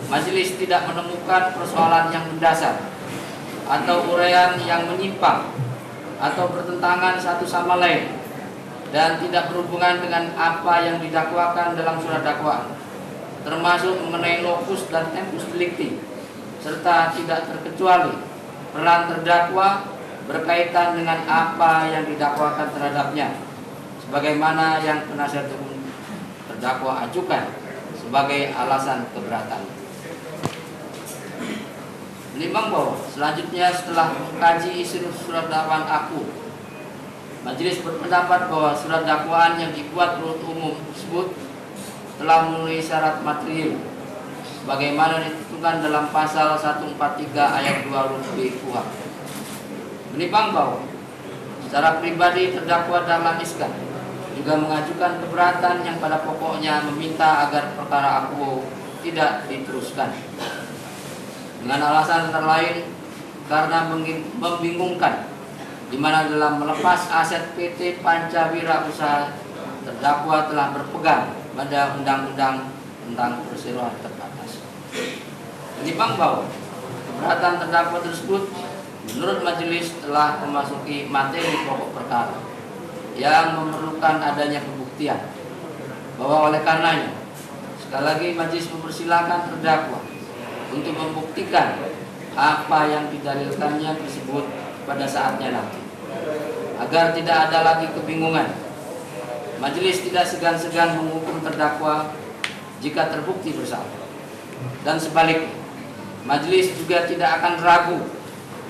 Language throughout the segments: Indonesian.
majelis tidak menemukan persoalan yang mendasar atau uraian yang menyimpang atau bertentangan satu sama lain dan tidak berhubungan dengan apa yang didakwakan dalam surat dakwaan, termasuk mengenai lokus dan tempus delicti, serta tidak terkecuali peran terdakwa berkaitan dengan apa yang didakwakan terhadapnya, sebagaimana yang penasihat hukum terdakwa ajukan sebagai alasan keberatan. Menimbang bahwa selanjutnya setelah mengkaji isi surat dakwaan aku, majelis berpendapat bahwa surat dakwaan yang dibuat penuntut umum tersebut telah memenuhi syarat material sebagaimana ditentukan dalam pasal 143 ayat 2 huruf B KUHP. Menimbang bahwa secara pribadi terdakwa Dahlan Iskan juga mengajukan keberatan yang pada pokoknya meminta agar perkara aku tidak diteruskan dengan alasan antara lain karena membingungkan di mana dalam melepas aset PT Pancawira Usaha terdakwa telah berpegang pada undang-undang tentang perseroan terbatas. Menimbang bahwa keberatan terdakwa tersebut menurut majelis telah memasuki materi pokok perkara yang memerlukan adanya pembuktian, bahwa oleh karenanya sekali lagi majelis mempersilahkan terdakwa untuk membuktikan apa yang didalilkannya tersebut pada saatnya nanti, agar tidak ada lagi kebingungan. Majelis tidak segan-segan menghukum terdakwa jika terbukti bersalah, dan sebaliknya majelis juga tidak akan ragu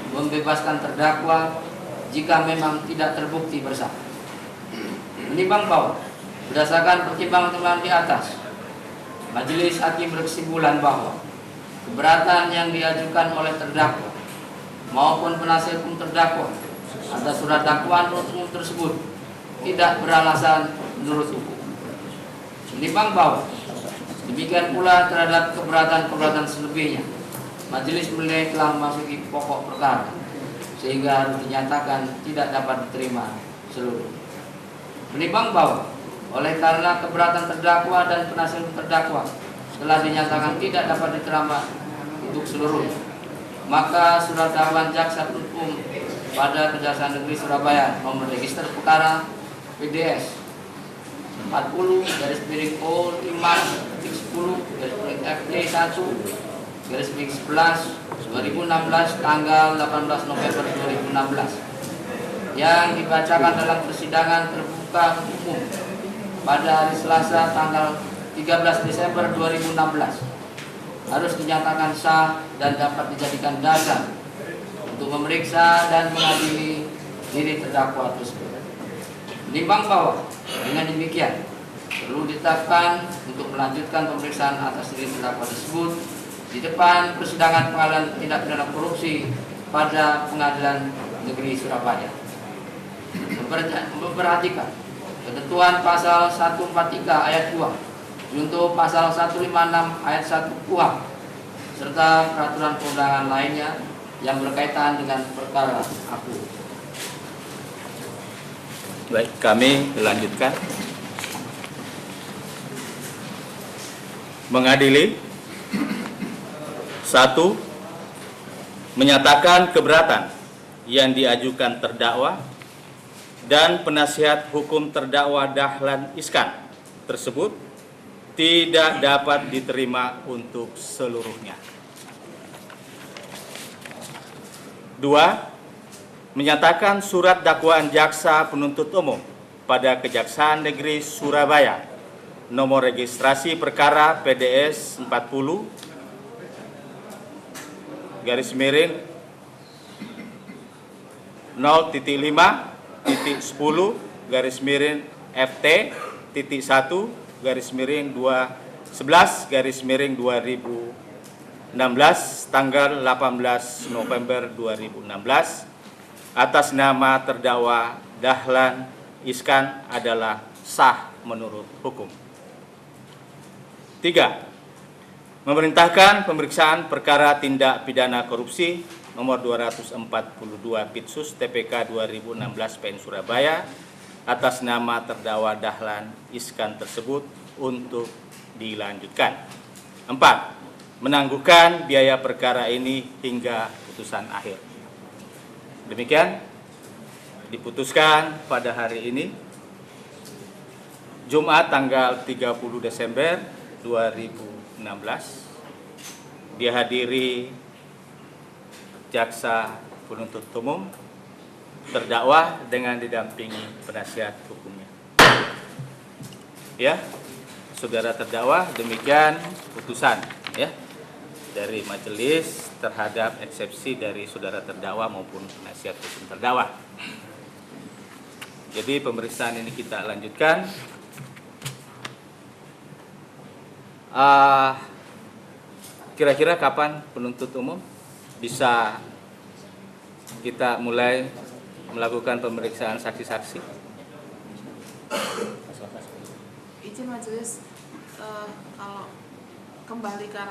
membebaskan terdakwa jika memang tidak terbukti bersalah. Menimbang bahwa berdasarkan pertimbangan di atas, majelis hakim berkesimpulan bahwa keberatan yang diajukan oleh terdakwa maupun penasihat hukum terdakwa atas surat dakwaan penuntut umum tersebut tidak beralasan menurut hukum. Menimbang bahwa demikian pula terhadap keberatan-keberatan selebihnya, majelis menilai telah memasuki pokok perkara sehingga harus dinyatakan tidak dapat diterima seluruhnya. Menimbang bahwa oleh karena keberatan terdakwa dan penasihat hukum terdakwa telah dinyatakan tidak dapat diterima untuk seluruhnya, maka surat dakwaan jaksa penuntut umum pada Kejaksaan Negeri Surabaya nomor register perkara PDS 40/10/FT1/2016 tanggal 18 November 2016 yang dibacakan dalam persidangan terbuka umum pada hari Selasa tanggal 13 Desember 2016 harus dinyatakan sah dan dapat dijadikan dasar untuk memeriksa dan mengadili diri terdakwa tersebut. Menimbang bahwa dengan demikian perlu ditetapkan untuk melanjutkan pemeriksaan atas diri terdakwa tersebut di depan persidangan pengadilan tindak pidana korupsi pada Pengadilan Negeri Surabaya. Memperhatikan ketentuan pasal 143 ayat 2 junto pasal 156 ayat 1 KUHP serta peraturan perundangan lainnya yang berkaitan dengan perkara aku. Baik, kami lanjutkan. Mengadili 1. Menyatakan keberatan yang diajukan terdakwa dan penasihat hukum terdakwa Dahlan Iskan tersebut tidak dapat diterima untuk seluruhnya. 2. Menyatakan surat dakwaan jaksa penuntut umum pada Kejaksaan Negeri Surabaya nomor registrasi perkara PDS 40 garis miring 0.5.10 garis miring FT titik 1 garis miring 11 garis miring 2016 tanggal 18 November 2016 atas nama terdakwa Dahlan Iskan adalah sah menurut hukum. 3. Memerintahkan pemeriksaan perkara tindak pidana korupsi nomor 242 Pitsus TPK 2016 PN Surabaya atas nama terdakwa Dahlan Iskan tersebut untuk dilanjutkan. 4. menangguhkan biaya perkara ini hingga putusan akhir. Demikian diputuskan pada hari ini, Jumat tanggal 30 Desember 2016, dihadiri jaksa penuntut umum, terdakwa dengan didampingi penasihat hukumnya. Ya, saudara terdakwa, demikian putusan ya dari majelis terhadap eksepsi dari saudara terdakwa maupun penasihat hukum terdakwa. Jadi pemeriksaan ini kita lanjutkan. Kira-kira kapan penuntut umum bisa kita mulai melakukan pemeriksaan saksi-saksi? Izin majelis, kalau kembali ke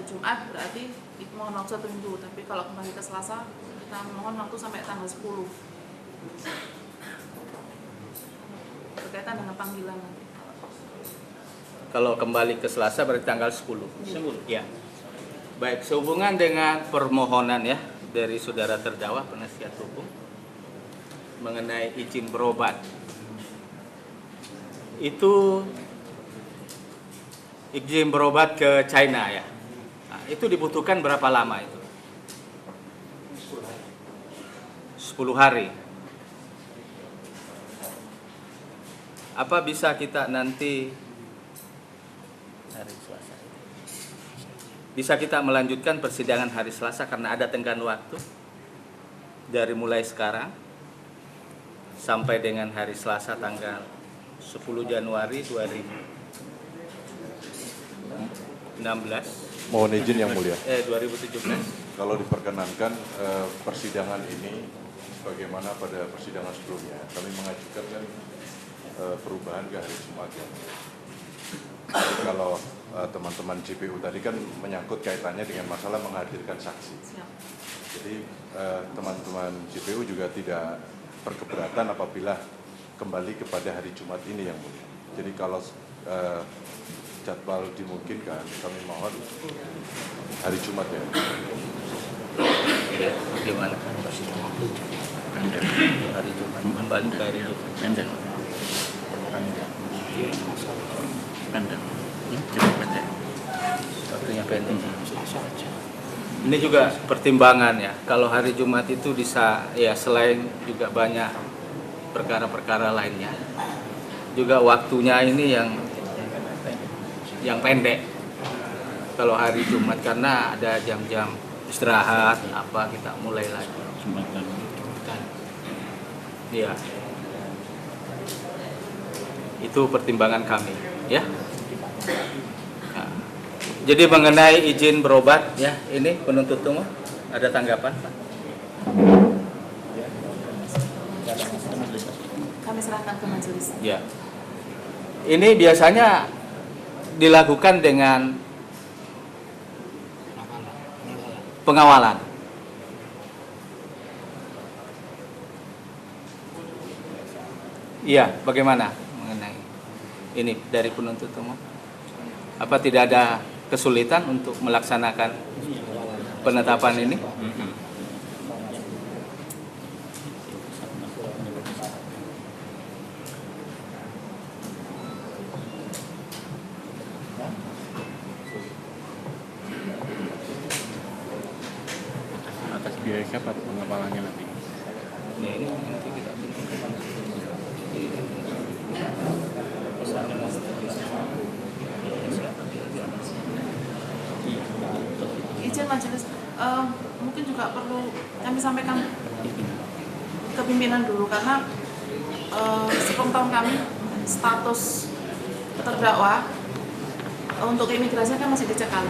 Jumat berarti mohon waktu 1 minggu, tapi kalau kembali ke Selasa kita mohon waktu sampai tanggal 10 berkaitan dengan panggilan nanti. Kalau kembali ke Selasa berarti tanggal 10. Ya. Baik, sehubungan dengan permohonan ya dari saudara terdakwa penasihat hukum mengenai izin berobat. Itu izin berobat ke China ya. Nah, itu dibutuhkan berapa lama itu? 10 hari. Apa bisa kita nanti hari Selasa? Bisa kita melanjutkan persidangan hari Selasa karena ada tenggang waktu dari mulai sekarang sampai dengan hari Selasa tanggal 10 Januari 2016. Mohon izin yang mulia. 2017. Kalau diperkenankan persidangan ini bagaimana pada persidangan sebelumnya, kami mengajukan kan perubahan ke hari Jumat. Jadi kalau teman-teman JPU tadi kan menyangkut kaitannya dengan masalah menghadirkan saksi. Jadi teman-teman JPU juga tidak berkeberatan apabila kembali kepada hari Jumat ini yang mulia. Jadi kalau jadwal dimungkinkan, kami mohon hari Jumat ya. Bagaimana kan persidangan? Hari Jumat kembali ke hari Jumat. Pendek. Cukup pendek. Waktunya pendek. Ini juga pertimbangan ya. Kalau hari Jumat itu bisa ya selain juga banyak perkara-perkara lainnya, juga waktunya ini yang pendek. Kalau hari Jumat karena ada jam-jam istirahat apa kita mulai lagi. Iya. Itu pertimbangan kami, ya. Nah, jadi mengenai izin berobat, ya, ini penuntut umum ada tanggapan, Pak? Kami serahkan ke majelis. Ya. Ini biasanya dilakukan dengan pengawalan. Iya, bagaimana mengenai ini dari penuntut umum? Apa tidak ada kesulitan untuk melaksanakan penetapan ini? Atas biaya siapa pengawalannya nanti? Ya, ini nanti kita Izin majelis, mungkin juga perlu kami sampaikan ke pimpinan dulu karena sepengetahuan kami status terdakwa untuk keimigrasian kan masih dicekal.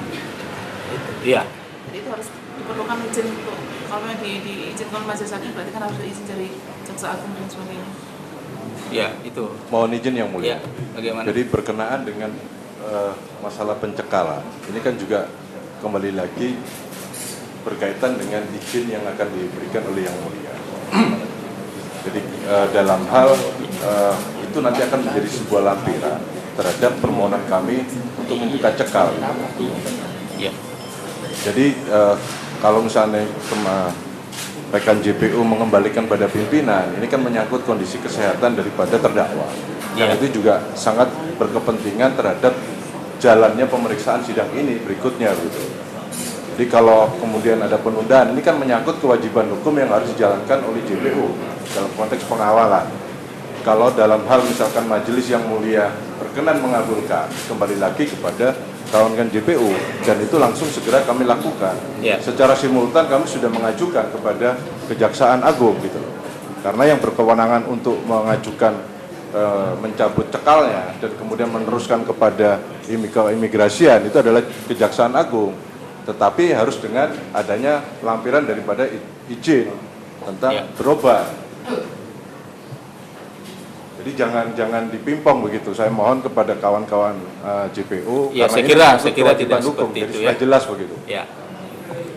Iya. Jadi itu harus diperlukan izin untuk kalau yang diizinkan majelis hakim berarti kan harus izin dari jaksa agung dan sebagainya. Ya, itu. Mohon izin yang mulia. Ya, bagaimana? Jadi berkenaan dengan masalah pencekalan, ini kan juga kembali lagi berkaitan dengan izin yang akan diberikan oleh yang mulia. Jadi dalam hal itu nanti akan menjadi sebuah lampiran terhadap permohonan kami untuk membuka cekal. Ya. Jadi kalau misalnya rekan JPU mengembalikan pada pimpinan, ini kan menyangkut kondisi kesehatan daripada terdakwa. Dan itu juga sangat berkepentingan terhadap jalannya pemeriksaan sidang ini berikutnya gitu. Jadi kalau kemudian ada penundaan, ini kan menyangkut kewajiban hukum yang harus dijalankan oleh JPU dalam konteks pengawalan. Kalau dalam hal misalkan majelis yang mulia berkenan mengabulkan, kembali lagi kepada kawan-kawan JPU, dan itu langsung segera kami lakukan. Secara simultan kami sudah mengajukan kepada Kejaksaan Agung gitu. Karena yang berkewenangan untuk mengajukan mencabut cekalnya dan kemudian meneruskan kepada imigrasian itu adalah Kejaksaan Agung. Tetapi harus dengan adanya lampiran daripada izin tentang berobat. Jadi jangan dipimpong begitu. Saya mohon kepada kawan-kawan JPU ya, karena saya kira tidak hukum, seperti jadi itu sudah ya. jelas begitu. Ya.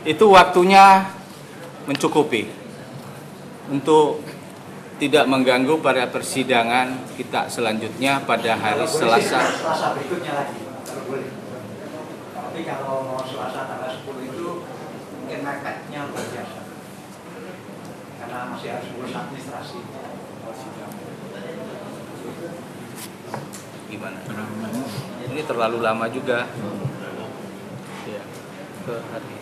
Itu waktunya mencukupi untuk tidak mengganggu pada persidangan kita selanjutnya pada hari Selasa. Selasa berikutnya lagi kalau boleh. Tapi kalau mau Selasa tanggal 10 itu mungkin mepetnya luar biasa. Karena masih harus urus administrasi. Gimana? Ini terlalu lama juga. Ya. Ke hari.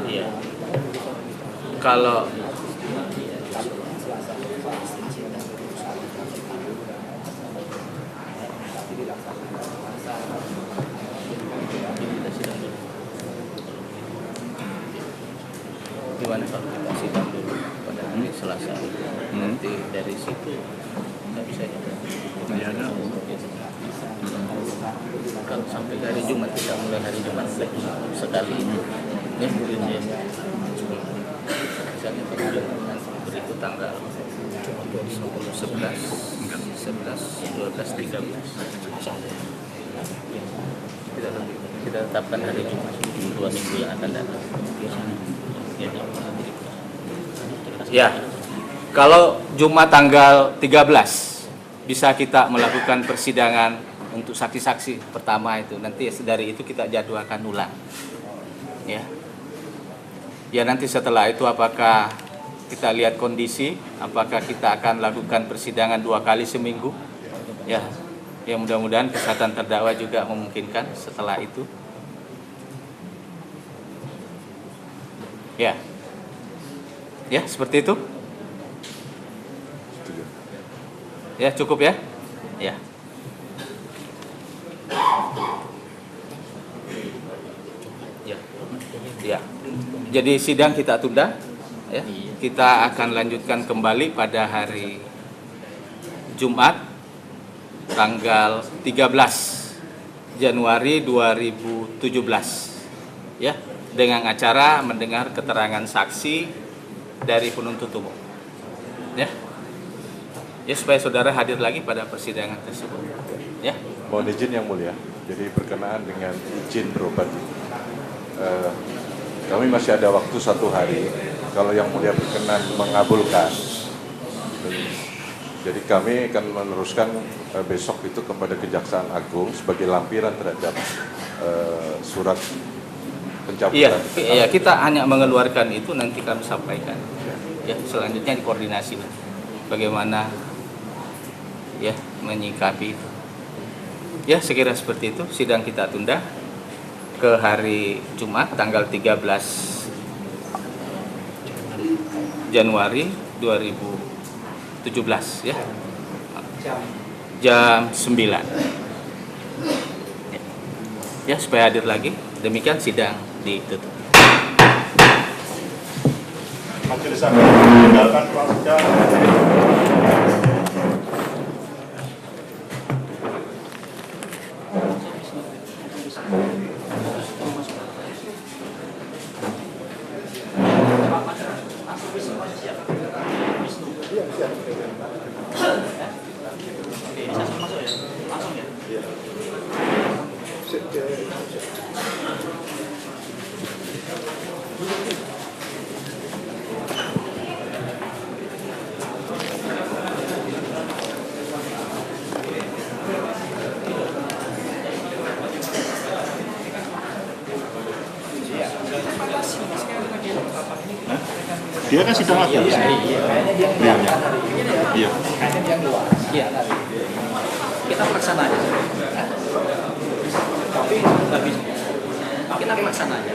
Iya. Kalau gimana kalau kita sidang dulu pada hari Selasa, nanti dari situ nggak bisa juga. Kalau sampai hari Jumat kita mulai hari Jumat sekali ini, ya misalnya kemudian nanti berikut tanggal 11, 12, 13. Kita tetapkan hari Jumat 2 minggu yang akan datang. Ya, kalau Jumat tanggal 13 bisa kita melakukan persidangan untuk saksi-saksi pertama itu. Nanti dari itu kita jadwalkan ulang. Ya. Ya, nanti setelah itu apakah kita lihat kondisi, apakah kita akan lakukan persidangan 2 kali seminggu. Ya. Ya, mudah-mudahan kesehatan terdakwa juga memungkinkan setelah itu. Ya. Ya, seperti itu. Ya, cukup ya? Ya. Ya. Ya. Jadi sidang kita tunda ya. Kita akan lanjutkan kembali pada hari Jumat tanggal 13 Januari 2017. Ya, dengan acara mendengar keterangan saksi dari penuntut umum. Ya. Ya, supaya saudara hadir lagi pada persidangan tersebut. Ya. Mohon izin yang mulia. Jadi berkenaan dengan izin berobat ini, kami masih ada waktu 1 hari. Kalau yang mulia berkenan mengabulkan, jadi kami akan meneruskan besok itu kepada Kejaksaan Agung sebagai lampiran terhadap surat pencabutan. Iya, kita hanya mengeluarkan itu, nanti kami sampaikan. Ya, selanjutnya dikoordinasi bagaimana ya menyikapi itu. Ya, sekira seperti itu. Sidang kita tunda ke hari Jumat tanggal 13 Januari 2017 ya. Jam 9. Ya, supaya hadir lagi. Demikian sidang ditutup. Majelis akan meninggalkan ruang sidang. Hah? Dia kan sidang agung. Iya. Iya. Kayaknya dia keluar. Iya tadi. Kita pelaksana aja. Tapi nggak bisa. Kita pelaksana aja.